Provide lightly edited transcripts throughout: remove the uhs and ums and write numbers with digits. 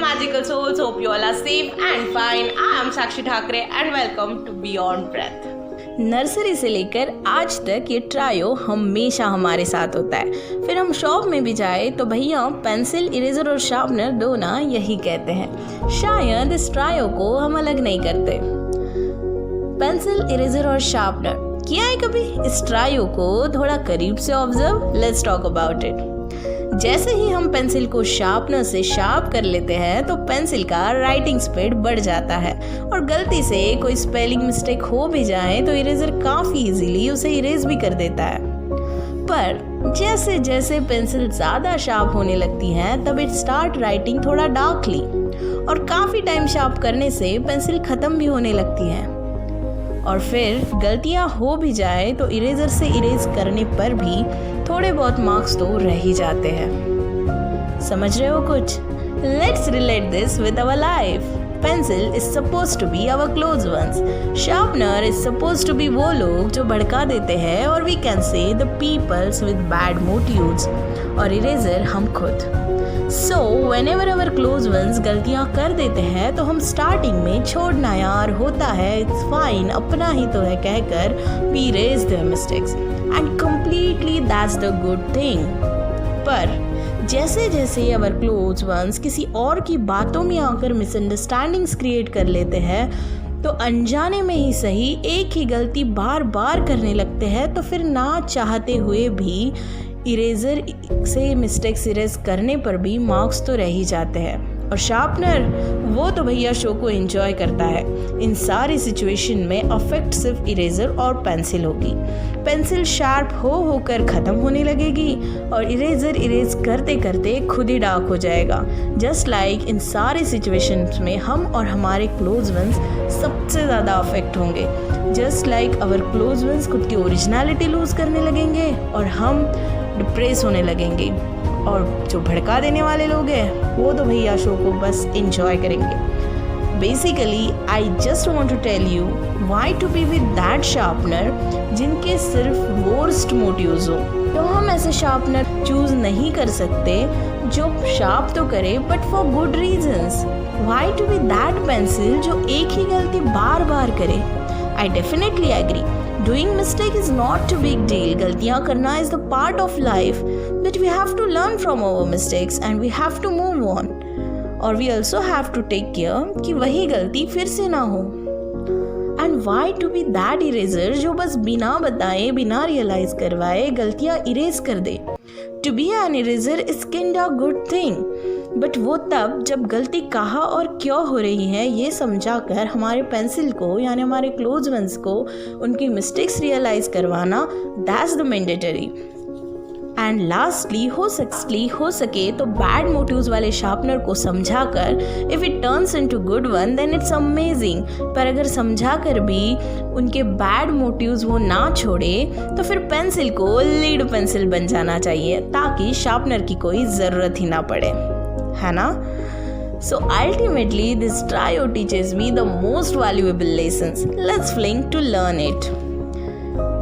magical souls. Hope you all are safe and fine. I am Sakshi Thakre and welcome to Beyond Breath. Nursery से लेकर आज तक ये trio हमेशा हमारे साथ होता है। फिर हम शॉप में भी जाए तो भैया पेंसिल, इरेजर और शार्पनर दो ना, यही कहते हैं। शायद इस ट्रायो को हम अलग नहीं करते। पेंसिल, इरेजर और शार्पनर किया है कभी इस ट्रायो को थोड़ा करीब से observe? Let's talk about it. जैसे ही हम पेंसिल को शार्पनर से शार्प कर लेते हैं तो पेंसिल का राइटिंग स्पीड बढ़ जाता है और गलती से कोई स्पेलिंग मिस्टेक हो भी जाए तो इरेजर काफ़ी इजीली उसे इरेज भी कर देता है। पर जैसे जैसे पेंसिल ज़्यादा शार्प होने लगती है तब इट स्टार्ट राइटिंग थोड़ा डार्कली और काफ़ी टाइम शार्प करने से पेंसिल ख़त्म भी होने लगती है। और फिर गलतियां हो भी जाए तो इरेजर से इरेज करने पर भी थोड़े बहुत मार्क्स तो रह ही जाते हैं। समझ रहे हो कुछ? Let's relate this with our life. Pencil is suppose to be our close ones, sharpener is suppose to be वो लोग जो भड़का देते हैं और we can say the peoples with bad motives, और इरेजर हम खुद। So whenever our close ones गलतियाँ कर देते हैं तो हम स्टार्टिंग में छोड़ना यार होता है, इट्स फाइन, अपना ही तो है कहकर we erase their mistakes and completely that's the good thing. पर जैसे जैसे अवर क्लोज वंस किसी और की बातों में आकर मिसअंडरस्टैंडिंग्स क्रिएट कर लेते हैं तो अनजाने में ही सही एक ही गलती बार बार करने लगते हैं तो फिर ना चाहते हुए भी इरेजर से मिस्टेक्स इरेज करने पर भी मार्क्स तो रह ही जाते हैं। और शार्पनर वो तो भैया शो को एंजॉय करता है। इन सारी सिचुएशन में अफेक्ट सिर्फ इरेजर और पेंसिल होगी। पेंसिल शार्प होकर ख़त्म होने लगेगी और इरेजर इरेज करते करते खुद ही डार्क हो जाएगा। जस्ट लाइक इन सारी सिचुएशंस में हम और हमारे क्लोज वंस सबसे ज़्यादा अफेक्ट होंगे। Just like our close once खुद की ओरिजिनलिटी लूज करने लगेंगे और हम डिप्रेस होने लगेंगे, और जो भड़का देने वाले लोग हैं वो तो भैया शो को बस एंजॉय करेंगे। Basically I just want to tell you why to be with that sharpener जिनके सिर्फ वर्स्ट मोटिव्स हो। तो हम ऐसे शार्पनर चूज नहीं कर सकते जो शार्प तो करे but for good reasons. Why to be that pencil जो एक ही गलती बार बार करे? I definitely agree, doing mistake is not a big deal. गलतियाँ करना is the part of life, but we have to learn from our mistakes and we have to move on. और we also have to take care कि वही गलती फिर से ना हो। And why to be that eraser जो बस बिना बताए, बिना रियलाइज करवाए गलतियाँ इरेज कर दे? To be an eraser is kinda good thing. But वो तब जब गलती कहाँ और क्यों हो रही है ये समझा कर हमारे पेंसिल को यानी हमारे क्लोज वंस को उनकी मिस्टेक्स रियलाइज करवाना, that's the mandatory. And lastly हो सके तो बैड मोटिव्स वाले शार्पनर को समझा कर if it turns into good one then it's amazing. पर अगर समझा कर भी उनके बैड मोटिव्स वो ना छोड़े तो फिर पेंसिल को लीड पेंसिल बन जाना चाहिए ताकि शार्पनर की कोई ज़रूरत ही ना पड़े, है ना? So ultimately this trio teaches me the most valuable lessons. Let's fling to learn it.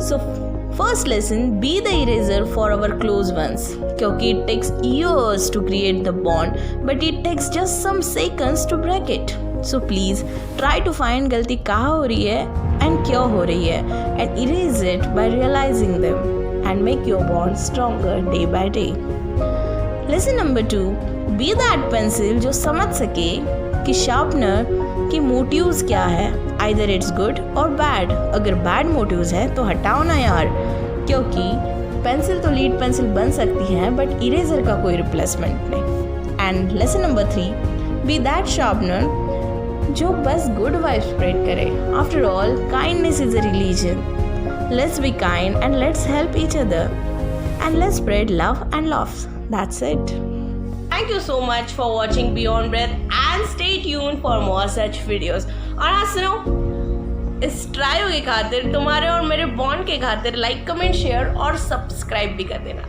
So first lesson, be the eraser for our close ones. क्योंकि it takes years to create the bond, but it takes just some seconds to break it. So please try to find गलती कहाँ हो रही है and क्यों हो रही है and erase it by realizing them and make your bond stronger day by day. Lesson number 2, be that pencil जो समझ सके कि शार्पनर की मोटिव्स क्या है, आइदर इट्स गुड और बैड। अगर बैड मोटिव्स है तो हटाओ ना यार, क्योंकि पेंसिल तो लीड पेंसिल बन सकती है बट इरेजर का कोई रिप्लेसमेंट नहीं। And lesson number 3, be that sharpener जो बस गुड वाइब स्प्रेड करे। After all kindness is a religion. Let's be kind and let's help each other and let's spread love and loves. That's it. Thank you so much for watching Beyond Breath and stay tuned for more such videos. और हाँ सुनो, इस trio के खातिर, तुम्हारे और मेरे bond के खातिर लाइक, कमेंट, शेयर और सब्सक्राइब भी कर देना।